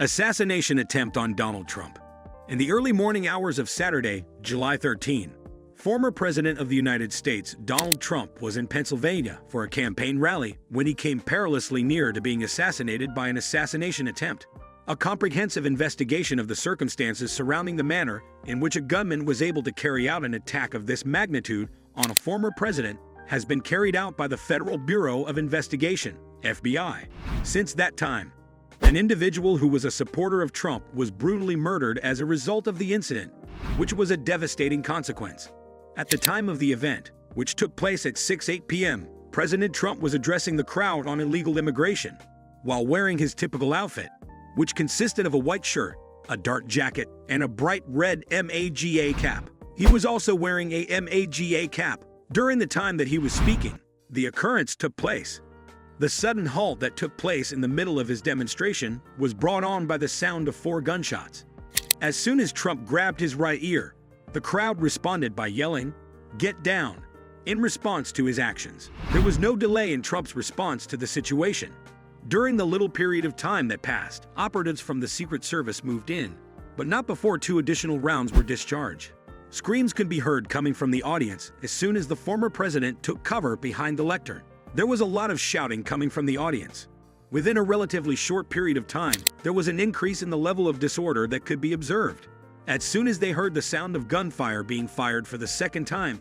Assassination attempt on Donald Trump. In the early morning hours of Saturday, July 13, former President of the United States, Donald Trump, was in Pennsylvania for a campaign rally when he came perilously near to being assassinated by an assassination attempt. A comprehensive investigation of the circumstances surrounding the manner in which a gunman was able to carry out an attack of this magnitude on a former president has been carried out by the Federal Bureau of Investigation, FBI. Since that time, an individual who was a supporter of Trump was brutally murdered as a result of the incident, which was a devastating consequence. At the time of the event, which took place at 6:08 p.m., President Trump was addressing the crowd on illegal immigration while wearing his typical outfit, which consisted of a white shirt, a dark jacket, and a bright red MAGA cap. He was also wearing a MAGA cap during the time that he was speaking. The occurrence took place. The sudden halt that took place in the middle of his demonstration was brought on by the sound of 4 gunshots. As soon as Trump grabbed his right ear, the crowd responded by yelling, "Get down!" in response to his actions. There was no delay in Trump's response to the situation. During the little period of time that passed, operatives from the Secret Service moved in, but not before 2 additional rounds were discharged. Screams could be heard coming from the audience as soon as the former president took cover behind the lectern. There was a lot of shouting coming from the audience. Within a relatively short period of time, there was an increase in the level of disorder that could be observed. As soon as they heard the sound of gunfire being fired for the second time,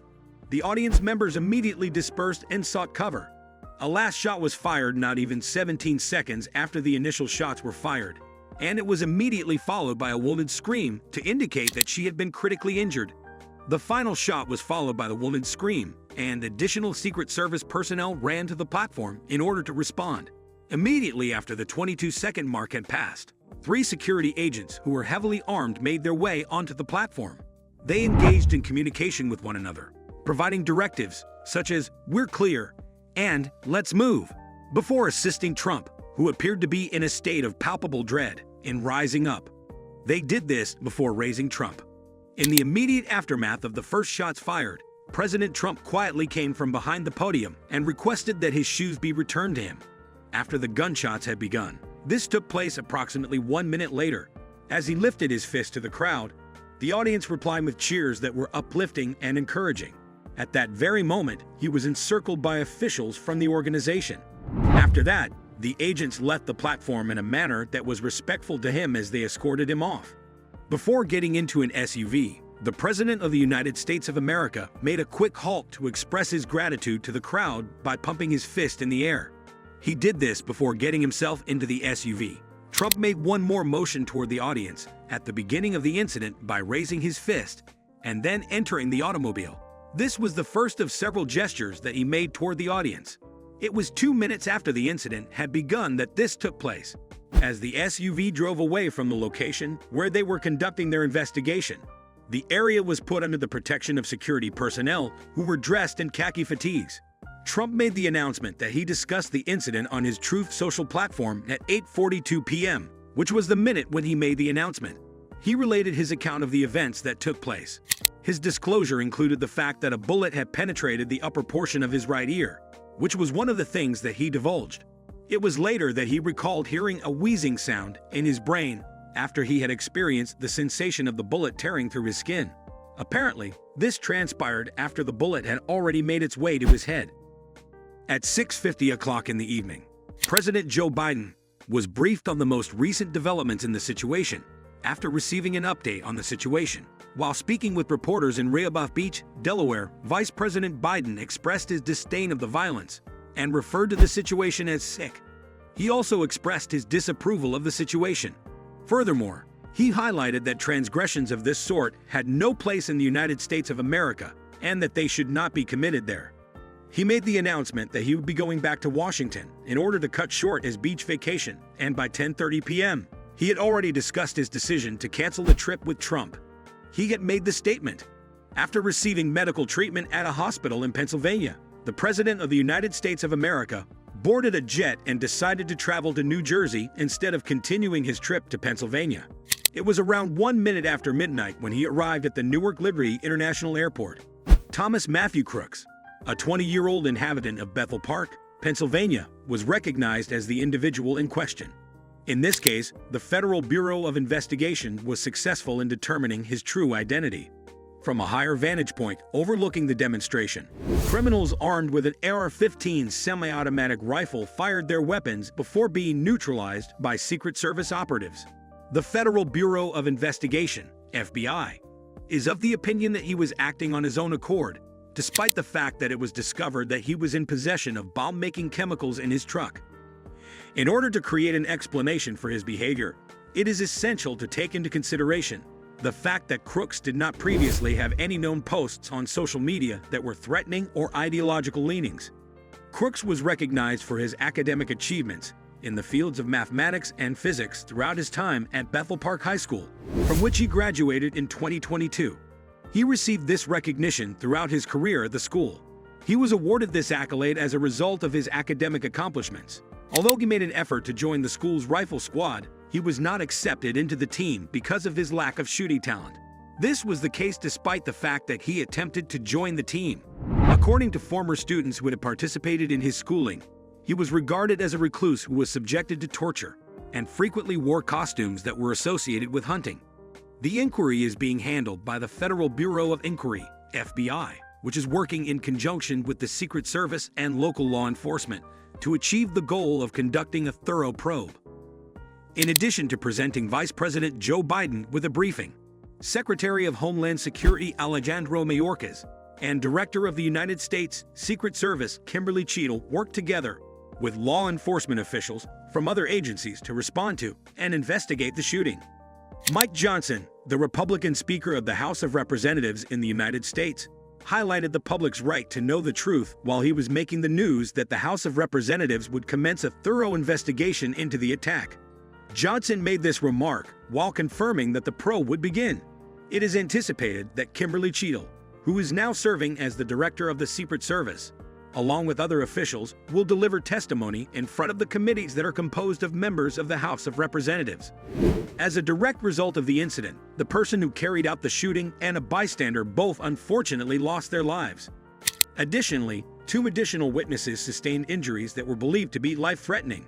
the audience members immediately dispersed and sought cover. A last shot was fired not even 17 seconds after the initial shots were fired, and it was immediately followed by a woman's scream to indicate that she had been critically injured. The final shot was followed by the woman's scream, and additional Secret Service personnel ran to the platform in order to respond. Immediately after the 22-second mark had passed, 3 security agents who were heavily armed made their way onto the platform. They engaged in communication with one another, providing directives such as "We're clear" and "Let's move," before assisting Trump, who appeared to be in a state of palpable dread, in rising up. They did this before raising Trump. In the immediate aftermath of the first shots fired, President Trump quietly came from behind the podium and requested that his shoes be returned to him. After the gunshots had begun, this took place approximately 1 minute later. As he lifted his fist to the crowd, the audience replied with cheers that were uplifting and encouraging. At that very moment, he was encircled by officials from the organization. After that, the agents left the platform in a manner that was respectful to him as they escorted him off. Before getting into an SUV, the President of the United States of America made a quick halt to express his gratitude to the crowd by pumping his fist in the air. He did this before getting himself into the SUV. Trump made one more motion toward the audience at the beginning of the incident by raising his fist and then entering the automobile. This was the first of several gestures that he made toward the audience. It was 2 minutes after the incident had begun that this took place. As the SUV drove away from the location where they were conducting their investigation, the area was put under the protection of security personnel who were dressed in khaki fatigues. Trump made the announcement that he discussed the incident on his Truth Social platform at 8:42 p.m., which was the minute when he made the announcement. He related his account of the events that took place. His disclosure included the fact that a bullet had penetrated the upper portion of his right ear, which was one of the things that he divulged. It was later that he recalled hearing a wheezing sound in his brain after he had experienced the sensation of the bullet tearing through his skin. Apparently, this transpired after the bullet had already made its way to his head. At 6:50 o'clock in the evening, President Joe Biden was briefed on the most recent developments in the situation after receiving an update on the situation. While speaking with reporters in Rehoboth Beach, Delaware, Vice President Biden expressed his disdain of the violence and referred to the situation as sick. He also expressed his disapproval of the situation. Furthermore, he highlighted that transgressions of this sort had no place in the United States of America and that they should not be committed there. He made the announcement that he would be going back to Washington in order to cut short his beach vacation, and by 10:30 p.m., he had already discussed his decision to cancel the trip with Trump. He had made the statement after receiving medical treatment at a hospital in Pennsylvania. The President of the United States of America boarded a jet and decided to travel to New Jersey instead of continuing his trip to Pennsylvania. It was around 1 minute after midnight when he arrived at the Newark Liberty International Airport. Thomas Matthew Crooks, a 20-year-old inhabitant of Bethel Park, Pennsylvania, was recognized as the individual in question. In this case, the Federal Bureau of Investigation was successful in determining his true identity. From a higher vantage point overlooking the demonstration, criminals armed with an AR-15 semi-automatic rifle fired their weapons before being neutralized by Secret Service operatives. The Federal Bureau of Investigation, FBI, is of the opinion that he was acting on his own accord, despite the fact that it was discovered that he was in possession of bomb-making chemicals in his truck. In order to create an explanation for his behavior, it is essential to take into consideration the fact that Crooks did not previously have any known posts on social media that were threatening or ideological leanings. Crooks was recognized for his academic achievements in the fields of mathematics and physics throughout his time at Bethel Park High School, from which he graduated in 2022. He received this recognition throughout his career at the school. He was awarded this accolade as a result of his academic accomplishments. Although he made an effort to join the school's rifle squad, he was not accepted into the team because of his lack of shooting talent. This was the case despite the fact that he attempted to join the team. According to former students who had participated in his schooling, he was regarded as a recluse who was subjected to torture and frequently wore costumes that were associated with hunting. The inquiry is being handled by the Federal Bureau of Inquiry, FBI, which is working in conjunction with the Secret Service and local law enforcement to achieve the goal of conducting a thorough probe. In addition to presenting Vice President Joe Biden with a briefing, Secretary of Homeland Security Alejandro Mayorkas and Director of the United States Secret Service Kimberly Cheadle worked together with law enforcement officials from other agencies to respond to and investigate the shooting. Mike Johnson, the Republican Speaker of the House of Representatives in the United States, highlighted the public's right to know the truth while he was making the news that the House of Representatives would commence a thorough investigation into the attack. Johnson made this remark while confirming that the probe would begin. It is anticipated that Kimberly Cheadle, who is now serving as the Director of the Secret Service, along with other officials, will deliver testimony in front of the committees that are composed of members of the House of Representatives. As a direct result of the incident, the person who carried out the shooting and a bystander both unfortunately lost their lives. Additionally, 2 additional witnesses sustained injuries that were believed to be life-threatening.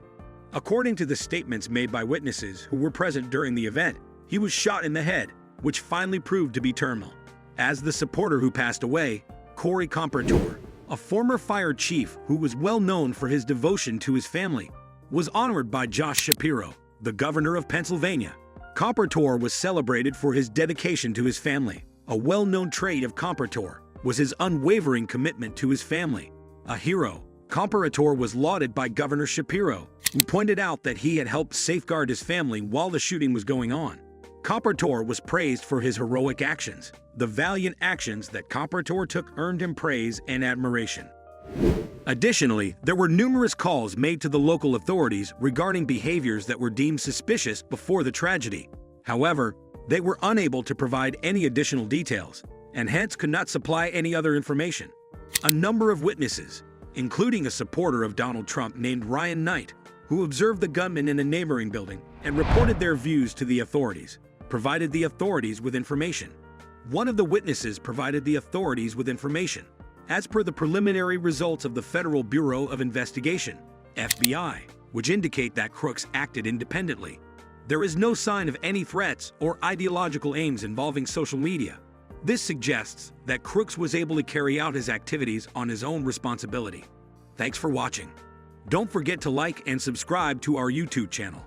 According to the statements made by witnesses who were present during the event, he was shot in the head, which finally proved to be terminal. As the supporter who passed away, Corey Compertor, a former fire chief who was well known for his devotion to his family, was honored by Josh Shapiro, the governor of Pennsylvania. Compertor was celebrated for his dedication to his family. A well-known trait of Compertor was his unwavering commitment to his family. A hero, Compertor was lauded by Governor Shapiro, who pointed out that he had helped safeguard his family while the shooting was going on. Compertor was praised for his heroic actions. The valiant actions that Compertor took earned him praise and admiration. Additionally, there were numerous calls made to the local authorities regarding behaviors that were deemed suspicious before the tragedy. However, they were unable to provide any additional details, and hence could not supply any other information. A number of witnesses, including a supporter of Donald Trump named Ryan Knight, who observed the gunman in a neighboring building and reported their views to the authorities, provided the authorities with information. One of the witnesses provided the authorities with information. As per the preliminary results of the Federal Bureau of Investigation, FBI, which indicate that Crooks acted independently, there is no sign of any threats or ideological aims involving social media. This suggests that Crooks was able to carry out his activities on his own responsibility. Thanks for watching. Don't forget to like and subscribe to our YouTube channel.